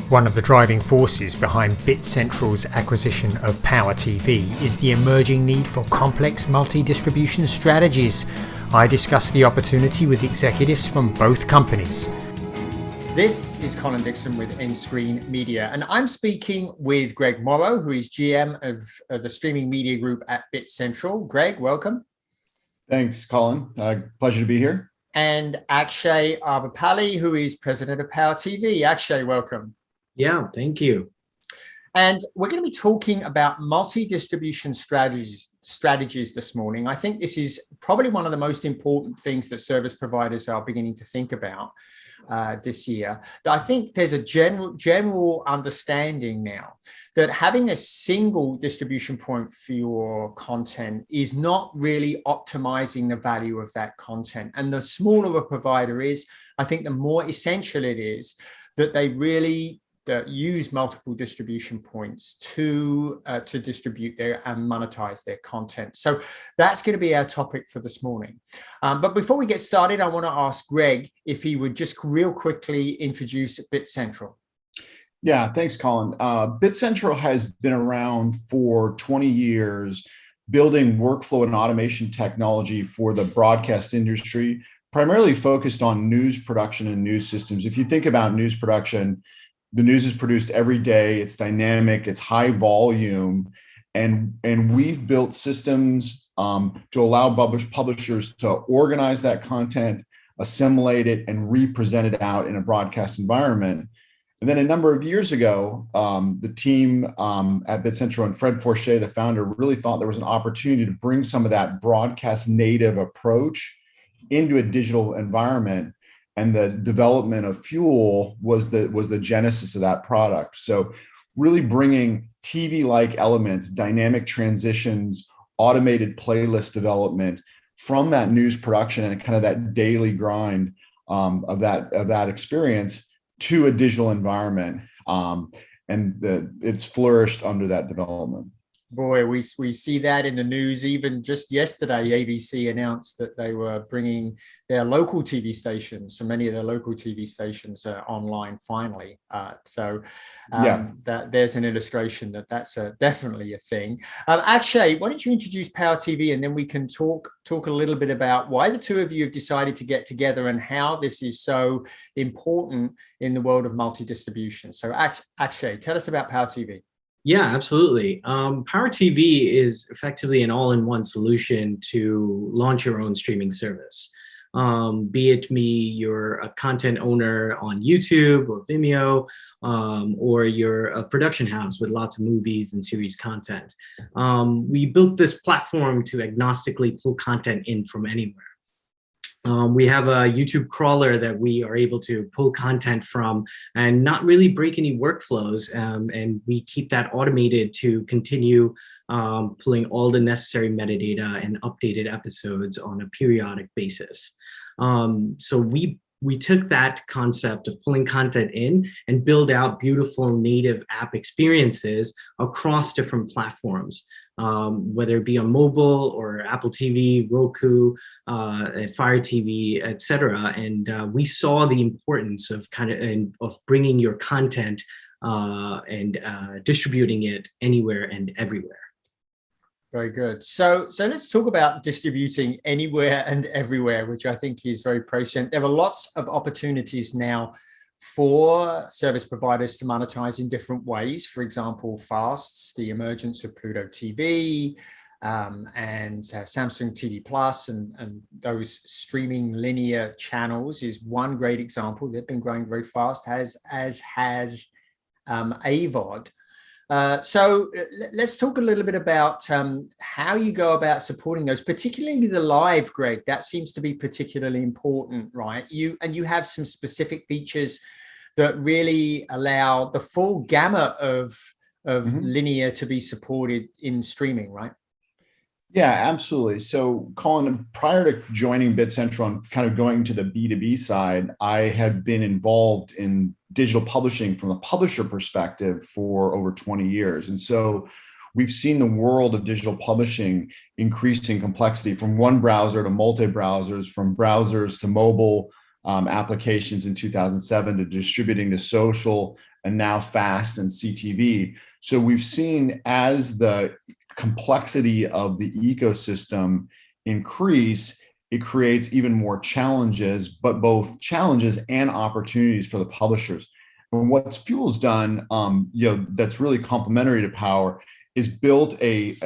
One of the driving forces behind Bitcentral's acquisition of PowerTV is the emerging need for complex multi-distribution strategies. I discussed the opportunity with executives from both companies. This is Colin Dixon with nScreen Media, and I'm speaking with Greg Morrow, who is GM of the streaming media group at Bitcentral. Greg, welcome. Thanks, Colin. Pleasure to be here. And Akshay Arvapalli, who is president of PowerTV. Akshay, welcome. Yeah, thank you. And we're going to be talking about multi-distribution strategies this morning. I think this is probably one of the most important things that service providers are beginning to think about this year. I think there's a general understanding now that having a single distribution point for your content is not really optimizing the value of that content. And the smaller a provider is, I think the more essential it is that they really use multiple distribution points to distribute their and monetize their content. So that's going to be our topic for this morning. But before we get started, I want to ask Greg if he would just real quickly introduce Bitcentral. Yeah, thanks, Colin. Bitcentral has been around for 20 years, building workflow and automation technology for the broadcast industry, primarily focused on news production and news systems. If you think about news production, the news is produced every day. It's dynamic, it's high volume, and we've built systems to allow publishers to organize that content, assimilate it, and represent it out in a broadcast environment. And then a number of years ago, the team at Bitcentral and Fred Forche, the founder, really thought there was an opportunity to bring some of that broadcast native approach into a digital environment. And the development of Fuel was the genesis of that product. So really bringing TV-like elements, dynamic transitions, automated playlist development from that news production and kind of that daily grind of that experience to a digital environment. It's flourished under that development. Boy, we see that in the news. Even just yesterday, ABC announced that they were bringing their local TV stations. So many of their local TV stations are online finally. That there's an illustration that that's definitely a thing. Akshay, why don't you introduce PowerTV, and then we can talk a little bit about why the two of you have decided to get together and how this is so important in the world of multi-distribution. So Akshay, tell us about PowerTV. Yeah, absolutely. PowerTV is effectively an all-in-one solution to launch your own streaming service. Be it you're a content owner on YouTube or Vimeo, or you're a production house with lots of movies and series content. We built this platform to agnostically pull content in from anywhere. We have a YouTube crawler that we are able to pull content from and not really break any workflows. And we keep that automated to continue pulling all the necessary metadata and updated episodes on a periodic basis. So we took that concept of pulling content in and build out beautiful native app experiences across different platforms. Whether it be on mobile or Apple TV, Roku, Fire TV, etc. And we saw the importance of of bringing your content and distributing it anywhere and everywhere. Very good. So let's talk about distributing anywhere and everywhere, which I think is very prescient. There are lots of opportunities now for service providers to monetize in different ways. For example, fasts, the emergence of Pluto TV, and Samsung TV Plus and those streaming linear channels is one great example. They've been growing very fast, as has AVOD. So let's talk a little bit about how you go about supporting those, particularly the live, Greg. That seems to be particularly important, right? You have some specific features that really allow the full gamut of linear to be supported in streaming, right? Yeah, absolutely. So Colin, prior to joining Bitcentral and kind of going to the B2B side, I had been involved in digital publishing from a publisher perspective for over 20 years. And so we've seen the world of digital publishing increase in complexity from one browser to multi-browsers, from browsers to mobile applications in 2007 to distributing to social and now FAST and CTV. So we've seen as the complexity of the ecosystem increase, it creates even more challenges, but both challenges and opportunities for the publishers. And what Fuel's done, that's really complementary to Power, is built a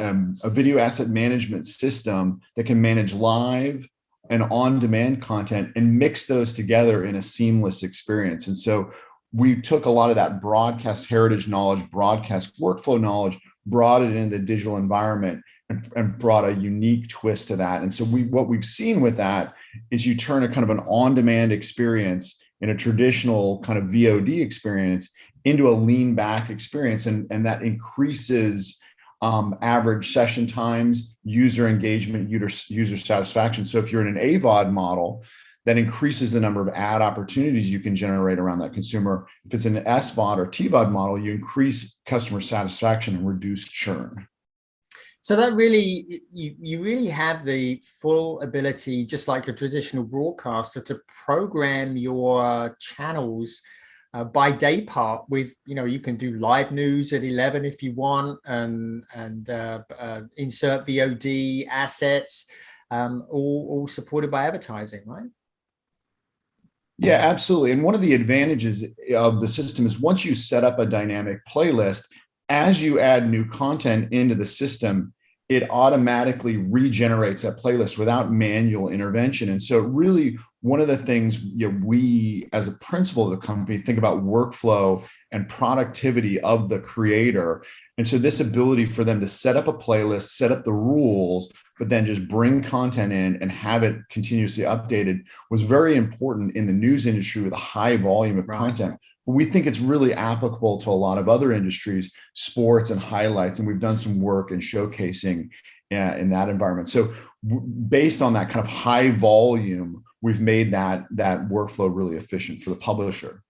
video asset management system that can manage live and on-demand content and mix those together in a seamless experience. And so we took a lot of that broadcast heritage knowledge, broadcast workflow knowledge, brought it into the digital environment and brought a unique twist to that. And so what we've seen with that is you turn a kind of an on-demand experience in a traditional kind of VOD experience into a lean back experience. And that increases average session times, user engagement, user satisfaction. So if you're in an AVOD model, that increases the number of ad opportunities you can generate around that consumer. If it's an SVOD or TVOD model, you increase customer satisfaction and reduce churn. So that really, you really have the full ability, just like a traditional broadcaster, to program your channels by day part with, you can do live news at 11 if you want, and insert VOD assets, all supported by advertising, right? Yeah, absolutely. And one of the advantages of the system is once you set up a dynamic playlist, as you add new content into the system, it automatically regenerates that playlist without manual intervention. And so really one of the things we, as a principle of the company, think about workflow and productivity of the creator. And so this ability for them to set up a playlist, set up the rules, but then just bring content in and have it continuously updated was very important in the news industry with a high volume of content. But we think it's really applicable to a lot of other industries, sports and highlights, and we've done some work in showcasing in that environment. So based on that kind of high volume, we've made that workflow really efficient for the publisher.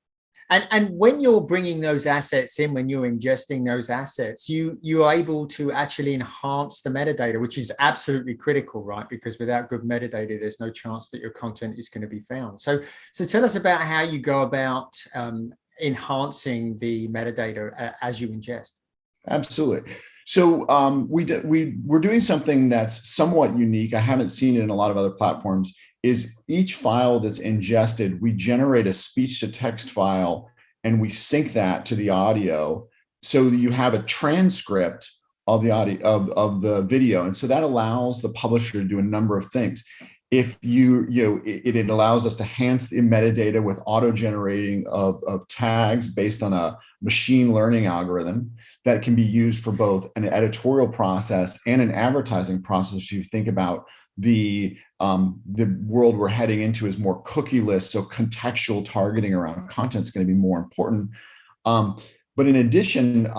And when you're bringing those assets in, when you're ingesting those assets, you are able to actually enhance the metadata, which is absolutely critical, right? Because without good metadata, there's no chance that your content is going to be found. So tell us about how you go about enhancing the metadata as you ingest. Absolutely. So we're doing something that's somewhat unique. I haven't seen it in a lot of other platforms. Is each file that's ingested, we generate a speech to text file and we sync that to the audio so that you have a transcript of the audio of the video. And so that allows the publisher to do a number of things. If it allows us to enhance the metadata with auto generating of tags based on a machine learning algorithm that can be used for both an editorial process and an advertising process. If you think about the world we're heading into is more cookieless, so contextual targeting around content is going to be more important. But in addition,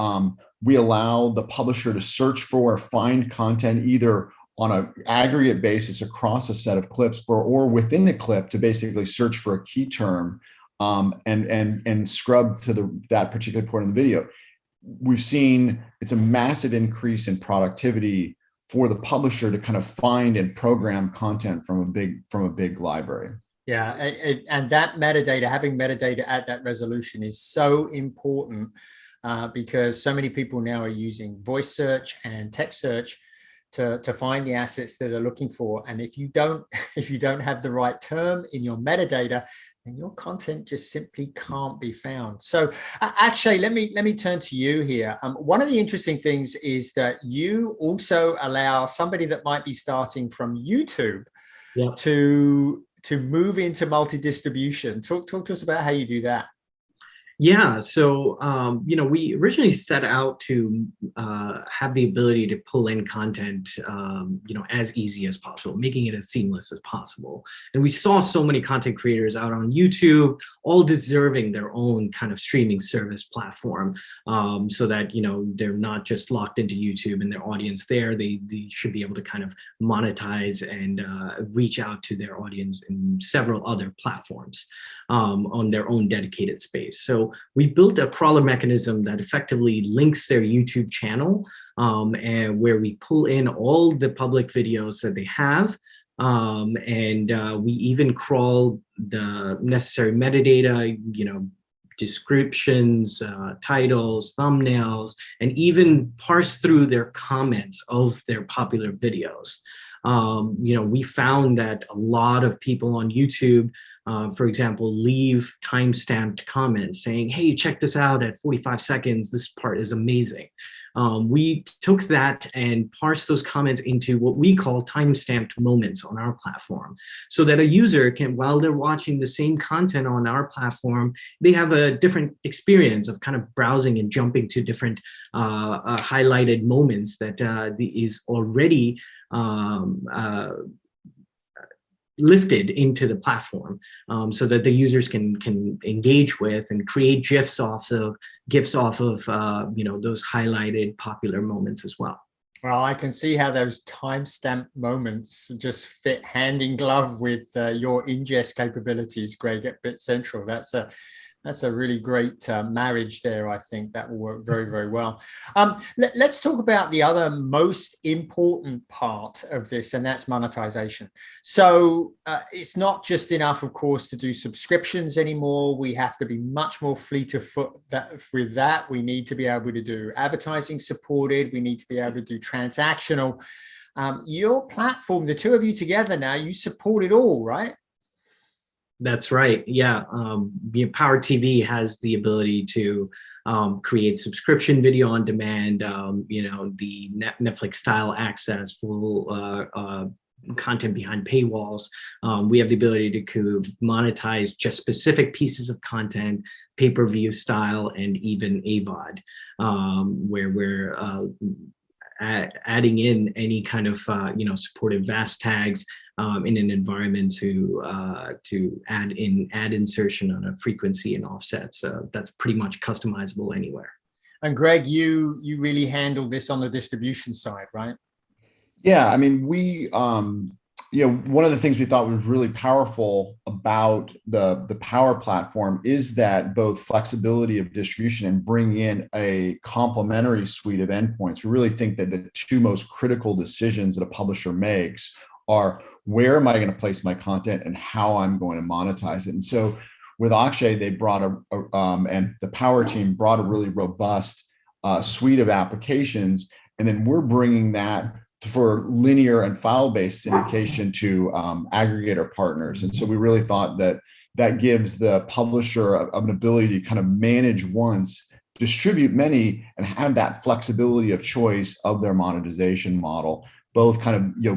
we allow the publisher to search for or find content either on an aggregate basis across a set of clips or within a clip to basically search for a key term and scrub to that particular point of the video. We've seen it's a massive increase in productivity for the publisher to kind of find and program content from a big library. Yeah, and that metadata, having metadata at that resolution is so important because so many people now are using voice search and text search to find the assets that they're looking for. And if you don't have the right term in your metadata, then your content just simply can't be found. So actually, let me turn to you here. One of the interesting things is that you also allow somebody that might be starting from YouTube to move into multi-distribution. Talk to us about how you do that. Yeah, so we originally set out to have the ability to pull in content, as easy as possible, making it as seamless as possible. And we saw so many content creators out on YouTube, all deserving their own kind of streaming service platform, so that they're not just locked into YouTube and their audience there. They should be able to kind of monetize and reach out to their audience in several other platforms on their own dedicated space. So we built a crawler mechanism that effectively links their YouTube channel, and where we pull in all the public videos that they have, and we even crawl the necessary metadata, descriptions, titles, thumbnails, and even parse through their comments of their popular videos. We found that a lot of people on YouTube, for example, leave time-stamped comments saying, hey, check this out at 45 seconds. This part is amazing. We took that and parsed those comments into what we call time-stamped moments on our platform, so that a user can, while they're watching the same content on our platform, they have a different experience of kind of browsing and jumping to different highlighted moments that is already lifted into the platform, so that the users can engage with and create GIFs off of those highlighted popular moments as well. Well, I can see how those timestamp moments just fit hand in glove with your ingest capabilities, Greg, at Bitcentral. That's a really great marriage there. I think that will work very, very well. Let's talk about the other most important part of this, and that's monetization. So it's not just enough, of course, to do subscriptions anymore. We have to be much more fleet of foot with that. We need to be able to do advertising supported. We need to be able to do transactional. Your platform, the two of you together now, you support it all, right? That's right. Yeah. PowerTV has the ability to create subscription video on demand, the Netflix style access, full content behind paywalls. We have the ability to monetize just specific pieces of content, pay-per-view style, and even AVOD, where we're adding in any kind of supportive VAS tags in an environment to add in ad insertion on a frequency and offset. So that's pretty much customizable anywhere. And Greg, you really handle this on the distribution side, right? Yeah, I mean, we one of the things we thought was really powerful about the Power platform is that both flexibility of distribution and bring in a complementary suite of endpoints. We really think that the two most critical decisions that a publisher makes are, where am I going to place my content and how I'm going to monetize it. And so with Akshay, they brought and the Power team brought a really robust suite of applications. And then we're bringing that for linear and file-based syndication to aggregator partners. And so we really thought that gives the publisher an ability to kind of manage once, distribute many, and have that flexibility of choice of their monetization model, both kind of,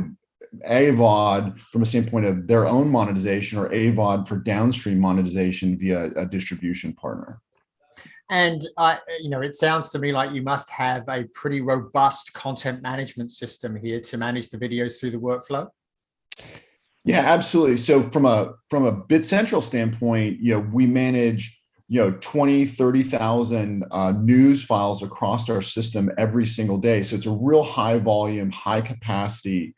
AVOD from a standpoint of their own monetization, or AVOD for downstream monetization via a distribution partner. And it sounds to me like you must have a pretty robust content management system here to manage the videos through the workflow. Yeah, absolutely. So from a Bitcentral standpoint, we manage 20, 30,000 news files across our system every single day. So it's a real high volume, high capacity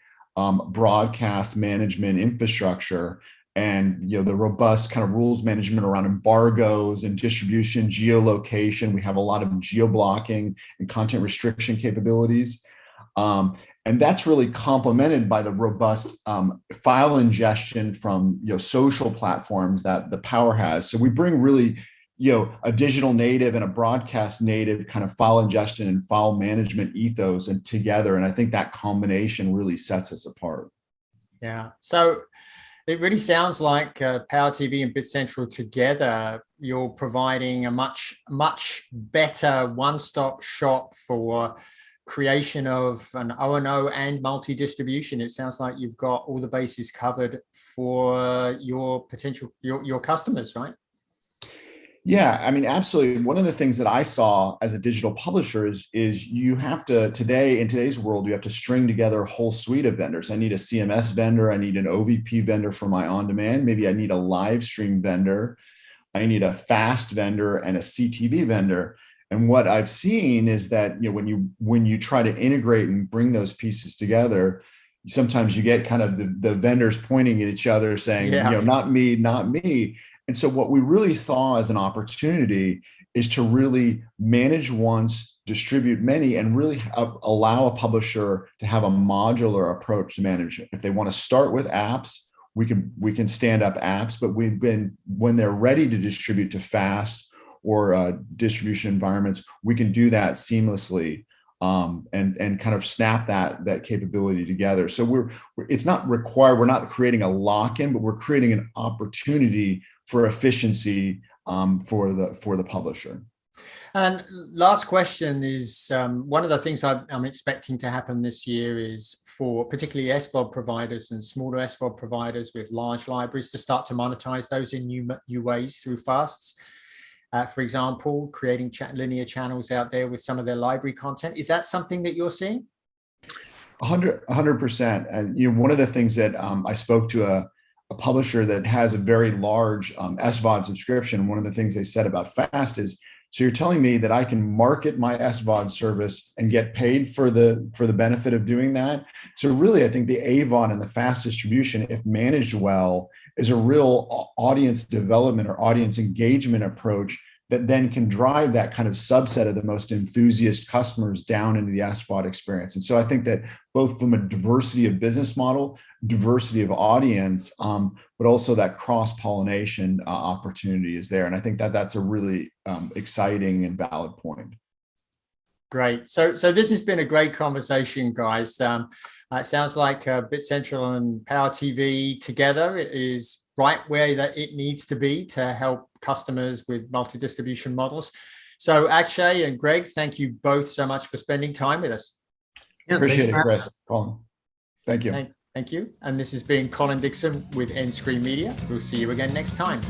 broadcast management infrastructure, and the robust kind of rules management around embargoes and distribution, geolocation. We have a lot of geo-blocking and content restriction capabilities. And that's really complemented by the robust file ingestion from social platforms that the Power has. So we bring really a digital native and a broadcast native kind of file ingestion and file management ethos and together. And I think that combination really sets us apart. Yeah. So it really sounds like PowerTV and Bitcentral together, you're providing a much, much better one-stop shop for creation of an O&O and multi-distribution. It sounds like you've got all the bases covered for your potential, your customers, right? Yeah, I mean, absolutely. One of the things that I saw as a digital publisher is you have to, in today's world, you have to string together a whole suite of vendors. I need a CMS vendor. I need an OVP vendor for my on-demand. Maybe I need a live stream vendor. I need a fast vendor and a CTV vendor. And what I've seen is that when you try to integrate and bring those pieces together, sometimes you get kind of the vendors pointing at each other saying, not me, not me. And so what we really saw as an opportunity is to really manage once, distribute many, and really allow a publisher to have a modular approach to manage it. If they want to start with apps, we can stand up apps, but when they're ready to distribute to fast or distribution environments, we can do that seamlessly and kind of snap that capability together. So it's not required. We're not creating a lock-in, but we're creating an opportunity for efficiency for the publisher. And last question is, one of the things I'm expecting to happen this year is for particularly SVOD providers and smaller SVOD providers with large libraries to start to monetize those in new ways through fasts. For example, creating linear channels out there with some of their library content. Is that something that you're seeing? 100%. And one of the things that I spoke to a publisher that has a very large SVOD subscription. One of the things they said about FAST is, so you're telling me that I can market my SVOD service and get paid for the benefit of doing that? So really, I think the AVOD and the FAST distribution, if managed well, is a real audience development or audience engagement approach that then can drive that kind of subset of the most enthusiast customers down into the SVOD experience. And so I think that both from a diversity of business model, diversity of audience, but also that cross-pollination opportunity is there. And I think that that's a really exciting and valid point. Great. So this has been a great conversation, guys. It sounds like Bitcentral and PowerTV together is right where that it needs to be to help customers with multi-distribution models. So Akshay and Greg, thank you both so much for spending time with us. Yeah, appreciate it, Chris. Colin. Thank you. Thank you. And this has been Colin Dixon with nScreen Media. We'll see you again next time.